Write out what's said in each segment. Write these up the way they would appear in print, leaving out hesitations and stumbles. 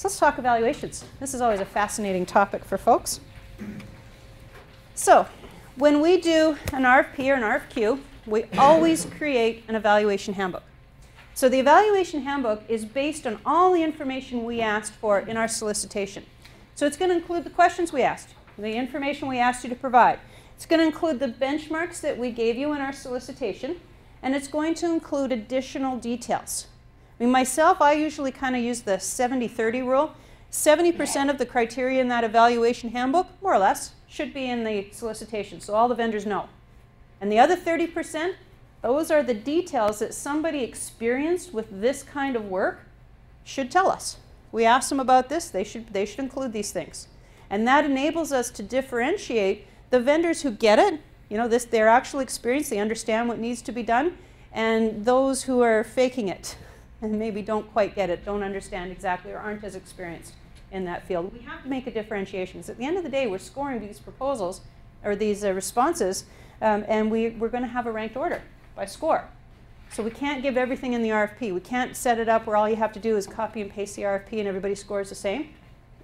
So let's talk evaluations. This is always a fascinating topic for folks. So when we do an RFP or an RFQ, we always create an evaluation handbook. So the evaluation handbook is based on all the information we asked for in our solicitation. So it's going to include the questions we asked, the information we asked you to provide. It's going to include the benchmarks that we gave you in our solicitation, and it's going to include additional details. I mean, myself, I usually kind of use the 70-30 rule. 70% of the criteria in that evaluation handbook, more or less, should be in the solicitation, so all the vendors know. And the other 30%, those are the details that somebody experienced with this kind of work should tell us. We asked them about this, they should include these things. And that enables us to differentiate the vendors who get it, you know, they're actually experienced, they understand what needs to be done, and those who are faking it and maybe don't quite get it, don't understand exactly, or aren't as experienced in that field. We have to make a differentiation, because at the end of the day, we're scoring these proposals, or these responses, and we're going to have a ranked order by score. So we can't give everything in the RFP. We can't set it up where all you have to do is copy and paste the RFP and everybody scores the same,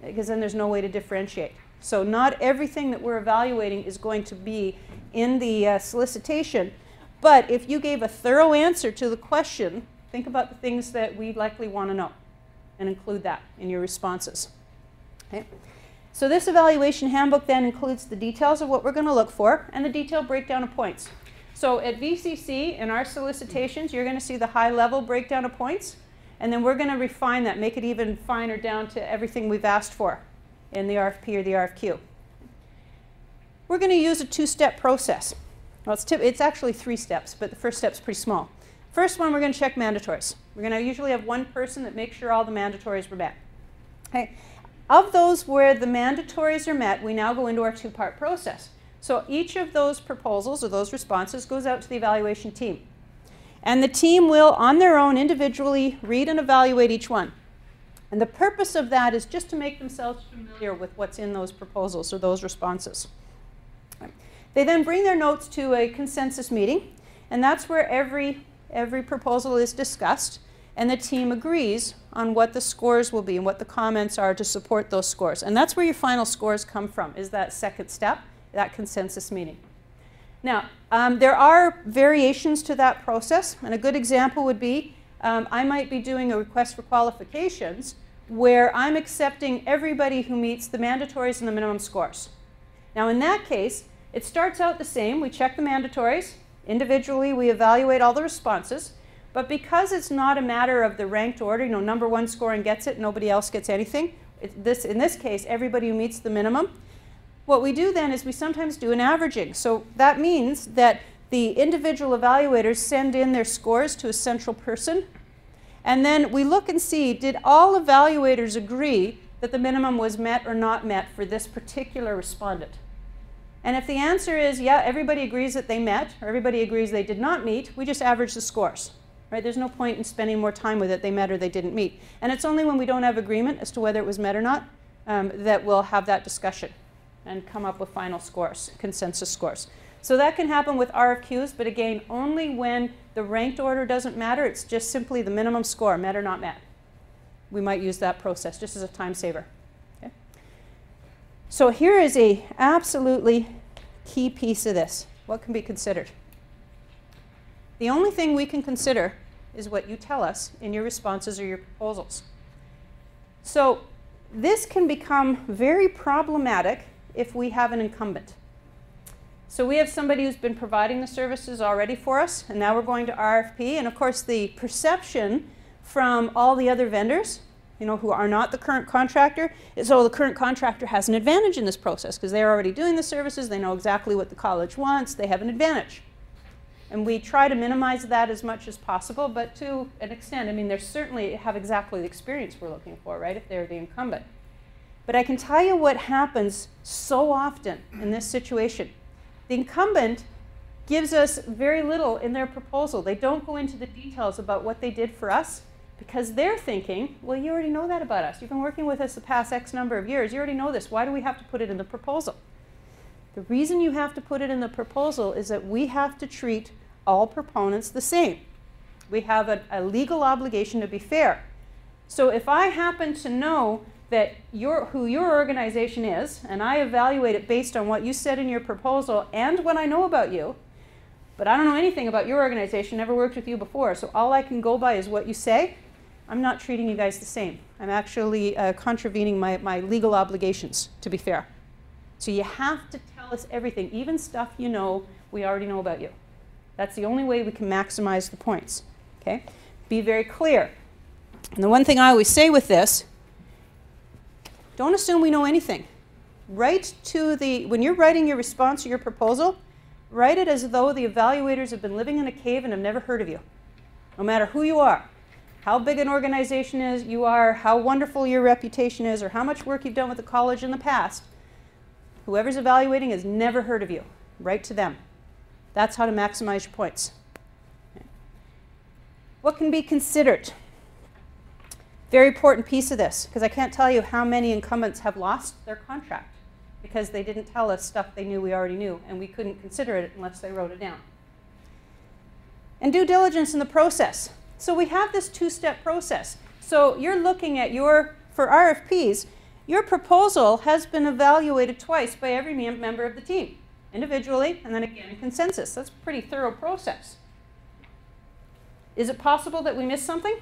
because then there's no way to differentiate. So not everything that we're evaluating is going to be in the solicitation, but if you gave a thorough answer to the question, think about the things that we likely want to know and include that in your responses. Okay? So this evaluation handbook then includes the details of what we're going to look for and the detailed breakdown of points. So at VCC, in our solicitations, you're going to see the high-level breakdown of points, and then we're going to refine that, make it even finer down to everything we've asked for in the RFP or the RFQ. We're going to use a two-step process. Well, it's actually 3 steps, but the first step's pretty small. First one, we're going to check mandatories. We're going to usually have one person that makes sure all the mandatories were met. Okay. Of those where the mandatories are met, we now go into our 2-part process. So each of those proposals or those responses goes out to the evaluation team. And the team will, on their own, individually read and evaluate each one. And the purpose of that is just to make themselves familiar with what's in those proposals or those responses. They then bring their notes to a consensus meeting, and that's where every proposal is discussed, and the team agrees on what the scores will be and what the comments are to support those scores. And that's where your final scores come from, is that second step, that consensus meeting. Now, there are variations to that process, and a good example would be I might be doing a request for qualifications where I'm accepting everybody who meets the mandatories and the minimum scores. Now, in that case, it starts out the same. We check the mandatories. Individually, we evaluate all the responses. But because it's not a matter of the ranked order, you know, number 1 scoring gets it, nobody else gets anything. In this case, everybody who meets the minimum. What we do then is we sometimes do an averaging. So that means that the individual evaluators send in their scores to a central person. And then we look and see, did all evaluators agree that the minimum was met or not met for this particular respondent? And if the answer is, yeah, everybody agrees that they met, or everybody agrees they did not meet, we just average the scores. Right? There's no point in spending more time with it, they met or they didn't meet. And it's only when we don't have agreement as to whether it was met or not that we'll have that discussion and come up with final scores, consensus scores. So that can happen with RFQs, but again, only when the ranked order doesn't matter. It's just simply the minimum score, met or not met. We might use that process just as a time saver. Okay? So here is a absolutely key piece of this. What can be considered? The only thing we can consider is what you tell us in your responses or your proposals. So this can become very problematic if we have an incumbent. So we have somebody who's been providing the services already for us, and now we're going to RFP. And of course, the perception from all the other vendors, you know, who are not the current contractor, is, oh, the current contractor has an advantage in this process because they're already doing the services, they know exactly what the college wants, they have an advantage. And we try to minimize that as much as possible, but to an extent, I mean, they certainly have exactly the experience we're looking for, right, if they're the incumbent. But I can tell you what happens so often in this situation. The incumbent gives us very little in their proposal. They don't go into the details about what they did for us because they're thinking, well, you already know that about us. You've been working with us the past X number of years. You already know this. Why do we have to put it in the proposal? The reason you have to put it in the proposal is that we have to treat all proponents the same. We have a legal obligation to be fair. So if I happen to know that who your organization is, and I evaluate it based on what you said in your proposal and what I know about you, but I don't know anything about your organization, never worked with you before, so all I can go by is what you say, I'm not treating you guys the same. I'm actually contravening my legal obligations, to be fair. So you have to tell us everything, even stuff you know we already know about you. That's the only way we can maximize the points. Okay? Be very clear. And the one thing I always say with this, don't assume we know anything. When you're writing your response to your proposal, write it as though the evaluators have been living in a cave and have never heard of you. No matter who you are, how big an organization you are, how wonderful your reputation is, or how much work you've done with the college in the past, whoever's evaluating has never heard of you. Write to them. That's how to maximize your points. Okay. What can be considered? Very important piece of this, because I can't tell you how many incumbents have lost their contract because they didn't tell us stuff they knew we already knew, and we couldn't consider it unless they wrote it down. And due diligence in the process. So we have this two-step process. So you're looking at for RFPs, your proposal has been evaluated twice by every member of the team, individually, and then again in consensus. That's a pretty thorough process. Is it possible that we missed something?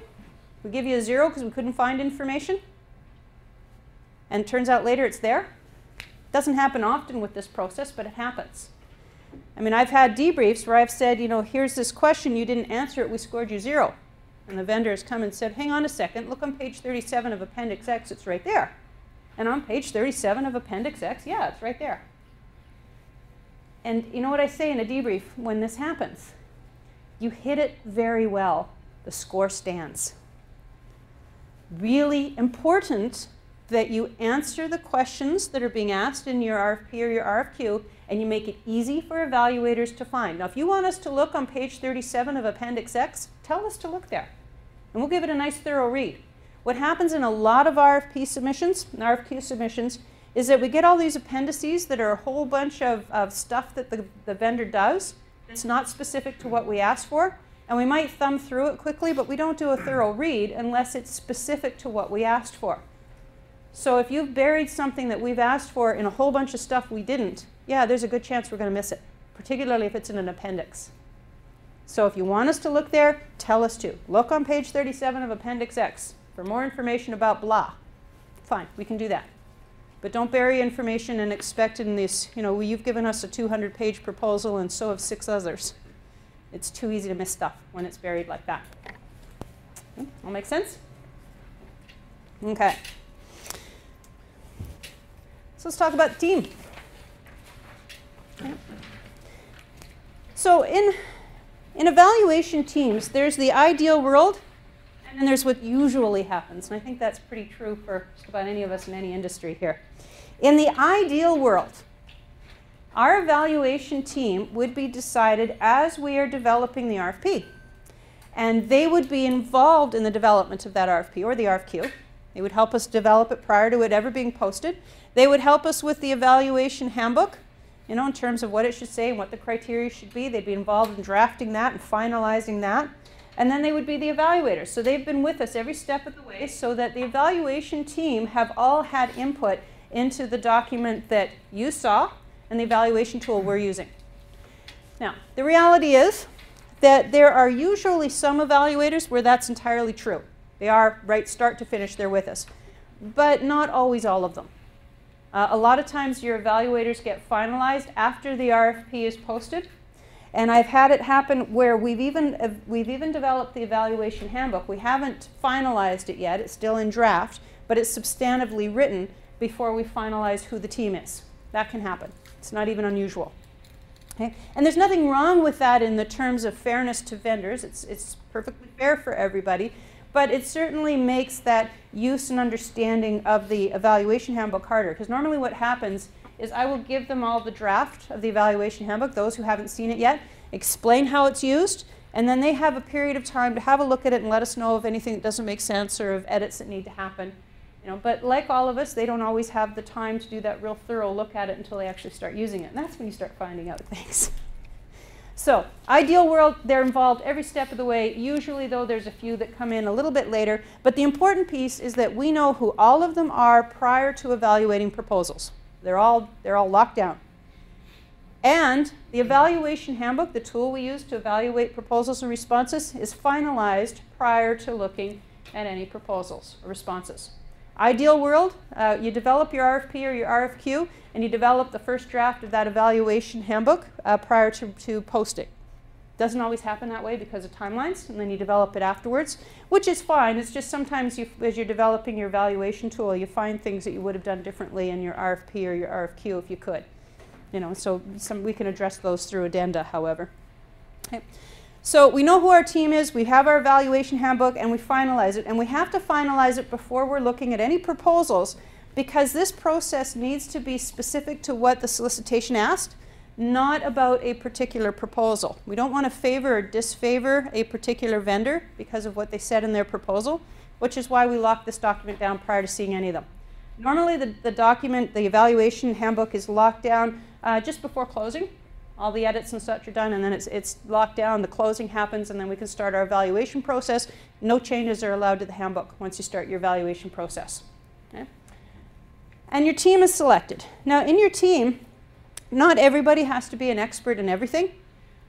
We give you a 0 because we couldn't find information, and it turns out later it's there? Doesn't happen often with this process, but it happens. I mean, I've had debriefs where I've said, here's this question, you didn't answer it, we scored you 0. And the vendor has come and said, hang on a second, look on page 37 of Appendix X, it's right there. And on page 37 of Appendix X, yeah, it's right there. And you know what I say in a debrief when this happens? You hit it very well, the score stands. Really important that you answer the questions that are being asked in your RFP or your RFQ, and you make it easy for evaluators to find. Now, if you want us to look on page 37 of Appendix X, tell us to look there, and we'll give it a nice thorough read. What happens in a lot of RFP submissions, and RFQ submissions, is that we get all these appendices that are a whole bunch of stuff that the vendor does that's not specific to what we asked for, and we might thumb through it quickly, but we don't do a thorough read unless it's specific to what we asked for. So if you've buried something that we've asked for in a whole bunch of stuff we didn't, yeah, there's a good chance we're going to miss it, particularly if it's in an appendix. So if you want us to look there, tell us to. Look on page 37 of Appendix X for more information about blah. Fine, we can do that. But don't bury information and expect in this, you've given us a 200-page proposal and so have 6 others. It's too easy to miss stuff when it's buried like that. Okay, all make sense? Okay. So let's talk about the team. Okay. So in evaluation teams, there's the ideal world, and then there's what usually happens. And I think that's pretty true for just about any of us in any industry here. In the ideal world, our evaluation team would be decided as we are developing the RFP. And they would be involved in the development of that RFP or the RFQ. They would help us develop it prior to it ever being posted. They would help us with the evaluation handbook, in terms of what it should say and what the criteria should be. They'd be involved in drafting that and finalizing that. And then they would be the evaluators. So they've been with us every step of the way so that the evaluation team have all had input into the document that you saw and the evaluation tool we're using. Now, the reality is that there are usually some evaluators where that's entirely true. They are, right, start to finish, they're with us. But not always all of them. A lot of times your evaluators get finalized after the RFP is posted. And I've had it happen where we've even developed the evaluation handbook. We haven't finalized it yet. It's still in draft, but it's substantively written before we finalize who the team is. That can happen. It's not even unusual. Okay? And there's nothing wrong with that in the terms of fairness to vendors. It's perfectly fair for everybody. But it certainly makes that use and understanding of the evaluation handbook harder. Because normally what happens is I will give them all the draft of the evaluation handbook, those who haven't seen it yet, explain how it's used, and then they have a period of time to have a look at it and let us know of anything that doesn't make sense or of edits that need to happen. But like all of us, they don't always have the time to do that real thorough look at it until they actually start using it. And that's when you start finding out things. So, ideal world, they're involved every step of the way. Usually, though, there's a few that come in a little bit later. But the important piece is that we know who all of them are prior to evaluating proposals. They're all locked down. And the Evaluation Handbook, the tool we use to evaluate proposals and responses, is finalized prior to looking at any proposals or responses. Ideal world, you develop your RFP or your RFQ, and you develop the first draft of that Evaluation Handbook prior to posting. Doesn't always happen that way because of timelines, and then you develop it afterwards, which is fine. It's just sometimes as you're developing your evaluation tool, you find things that you would have done differently in your RFP or your RFQ if you could. You know, so we can address those through addenda, however. Okay. So we know who our team is, we have our evaluation handbook, and we finalize it. And we have to finalize it before we're looking at any proposals, because this process needs to be specific to what the solicitation asked, not about a particular proposal. We don't want to favor or disfavor a particular vendor because of what they said in their proposal, which is why we lock this document down prior to seeing any of them. Normally the document, the evaluation handbook, is locked down just before closing. All the edits and such are done, and then it's locked down, the closing happens, and then we can start our evaluation process. No changes are allowed to the handbook once you start your evaluation process. Okay? And your team is selected. Now in your team, not everybody has to be an expert in everything,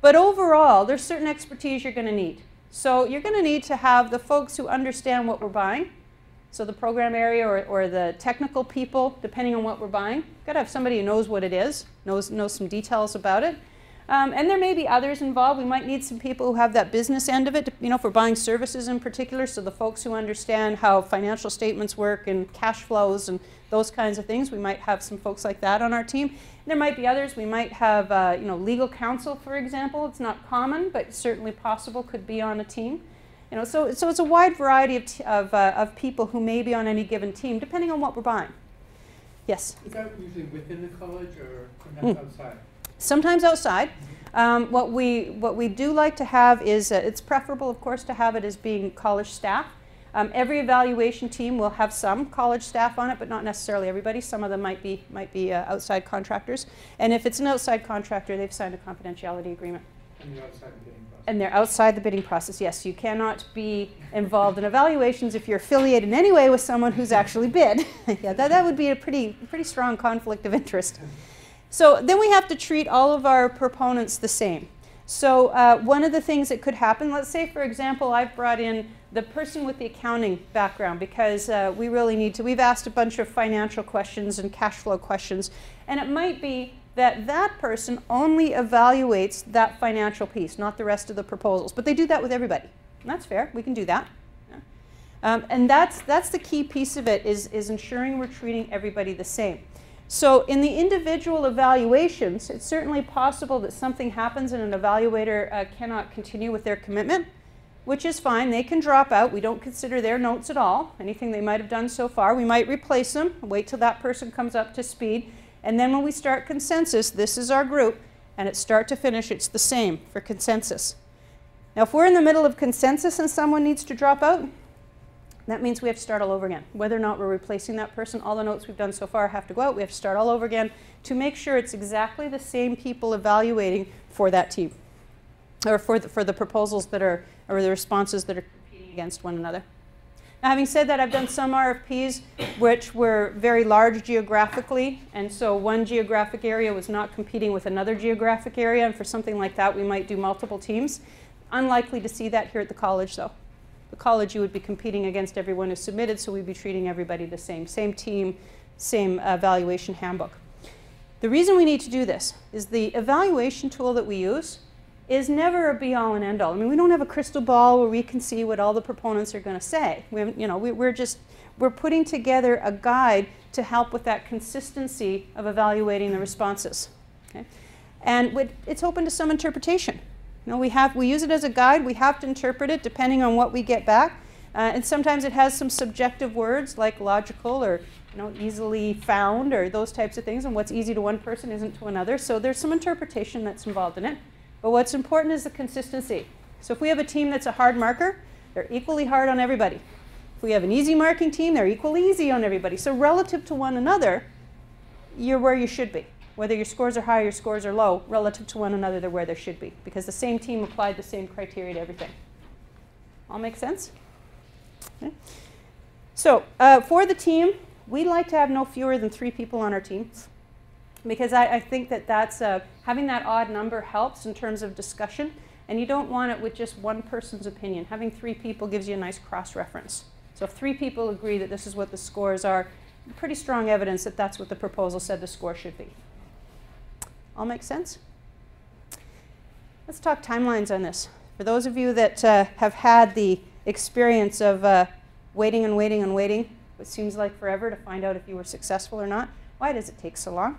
but overall there's certain expertise you're going to need. So you're going to need to have the folks who understand what we're buying. So the program area or the technical people, depending on what we're buying. Got to have somebody who knows what it is, knows some details about it. And there may be others involved. We might need some people who have that business end of it, you know, if we're buying services in particular. So the folks who understand how financial statements work and cash flows and those kinds of things, we might have some folks like that on our team. And there might be others. We might have, you know, legal counsel, for example. It's not common, but certainly possible, could be on a team. You know, so it's a wide variety of people who may be on any given team, depending on what we're buying. Yes? Is that usually within the college or sometimes outside? Sometimes outside. What we do like to have is, it's preferable, of course, to have it as being college staff. Every evaluation team will have some college staff on it, but not necessarily everybody. Some of them might be outside contractors. And if it's an outside contractor, they've signed a confidentiality agreement. And you're outside the bidding process. And they're outside the bidding process, yes. You cannot be involved in evaluations if you're affiliated in any way with someone who's actually bid. Yeah, that would be a pretty strong conflict of interest. So then we have to treat all of our proponents the same. So one of the things that could happen, let's say, for example, I've brought in the person with the accounting background because we really need to. We've asked a bunch of financial questions and cash flow questions, and it might be that that person only evaluates that financial piece, not the rest of the proposals. But they do that with everybody. And that's fair. We can do that. Yeah. And that's the key piece of it, is ensuring we're treating everybody the same. So in the individual evaluations, it's certainly possible that something happens and an evaluator cannot continue with their commitment, which is fine. They can drop out. We don't consider their notes at all, anything they might have done so far. We might replace them, wait till that person comes up to speed. And then when we start consensus, this is our group, and it's start to finish, it's the same for consensus. Now, if we're in the middle of consensus and someone needs to drop out, that means we have to start all over again. Whether or not we're replacing that person, all the notes we've done so far have to go out. We have to start all over again to make sure it's exactly the same people evaluating for that team, or for the proposals that are, or the responses that are competing against one another. Now, having said that, I've done some RFPs which were very large geographically, and so one geographic area was not competing with another geographic area, and for something like that we might do multiple teams. Unlikely to see that here at the college, though. The college, you would be competing against everyone who submitted, so we'd be treating everybody the same. Same team, same evaluation handbook. The reason we need to do this is the evaluation tool that we use is never a be-all and end-all. I mean, we don't have a crystal ball where we can see what all the proponents are going to say. We're putting together a guide to help with that consistency of evaluating the responses. Okay? And it's open to some interpretation. You know, we use it as a guide. We have to interpret it depending on what we get back. And sometimes it has some subjective words like logical or easily found or those types of things. And what's easy to one person isn't to another. So there's some interpretation that's involved in it. But what's important is the consistency. So if we have a team that's a hard marker, they're equally hard on everybody. If we have an easy marking team, they're equally easy on everybody. So relative to one another, you're where you should be. whether your scores are high or your scores are low, relative to one another, they're where they should be, because the same team applied the same criteria to everything. All make sense? Okay. So for the team, we like to have no fewer than 3 people on our teams, because I think that having that odd number helps in terms of discussion, and you don't want it with just one person's opinion. Having 3 people gives you a nice cross-reference. So if 3 people agree that this is what the scores are, pretty strong evidence that that's what the proposal said the score should be. All make sense? Let's talk timelines on this. For those of you that have had the experience of waiting and waiting and waiting, it seems like forever to find out if you were successful or not, why does it take so long?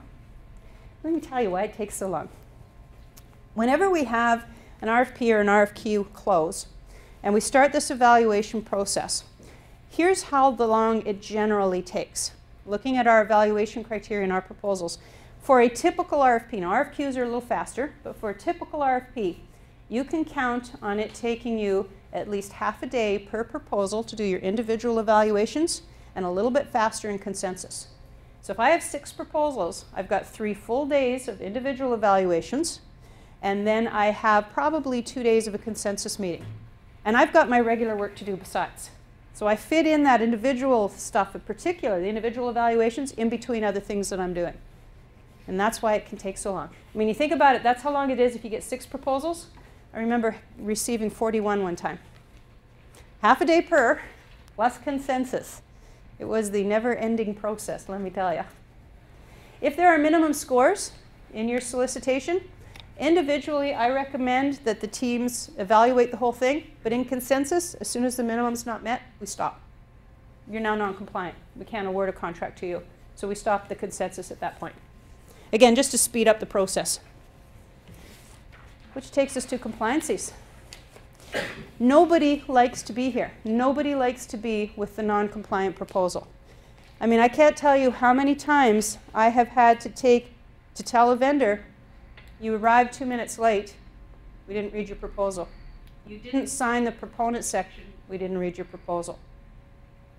Let me tell you why it takes so long. Whenever we have an RFP or an RFQ close, and we start this evaluation process, here's how long it generally takes. Looking at our evaluation criteria and our proposals, for a typical RFP, now RFQs are a little faster, but for a typical RFP, you can count on it taking you at least half a day per proposal to do your individual evaluations, and a little bit faster in consensus. So if I have 6 proposals, I've got 3 full days of individual evaluations, and then I have probably 2 days of a consensus meeting. And I've got my regular work to do besides. So I fit in that individual stuff, in particular, the individual evaluations, in between other things that I'm doing. And that's why it can take so long. I mean, you think about it, that's how long it is if you get 6 proposals. I remember receiving 41 one time. Half a day per, plus consensus. It was the never-ending process, let me tell you. If there are minimum scores in your solicitation, individually, I recommend that the teams evaluate the whole thing, but in consensus, as soon as the minimum's not met, we stop. You're now non-compliant. We can't award a contract to you. So we stop the consensus at that point. Again, just to speed up the process. Which takes us to compliancies. Nobody likes to be here. Nobody likes to be with the non-compliant proposal. I mean, I can't tell you how many times I have had to tell a vendor, you arrived 2 minutes late, we didn't read your proposal. You didn't sign the proponent section, we didn't read your proposal.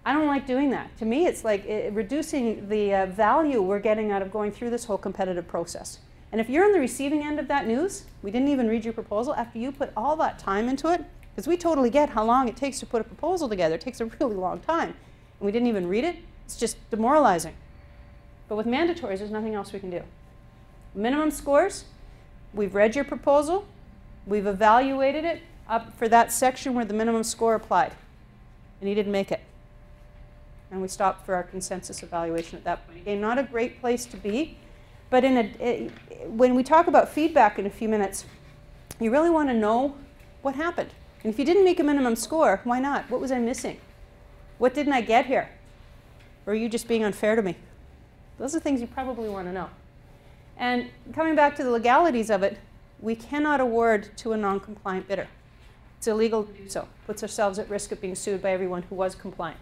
I don't like doing that. To me, it's like reducing the value we're getting out of going through this whole competitive process. And if you're on the receiving end of that news, we didn't even read your proposal after you put all that time into it, because we totally get how long it takes to put a proposal together. It takes a really long time. And we didn't even read it. It's just demoralizing. But with mandatories, there's nothing else we can do. Minimum scores, we've read your proposal, we've evaluated it up for that section where the minimum score applied, and you didn't make it. And we stopped for our consensus evaluation at that point. Again, not a great place to be, but when we talk about feedback in a few minutes, you really want to know what happened. And if you didn't make a minimum score, why not? What was I missing? What didn't I get here? Or are you just being unfair to me? Those are things you probably want to know. And coming back to the legalities of it, we cannot award to a non-compliant bidder. It's illegal to do so. Puts ourselves at risk of being sued by everyone who was compliant.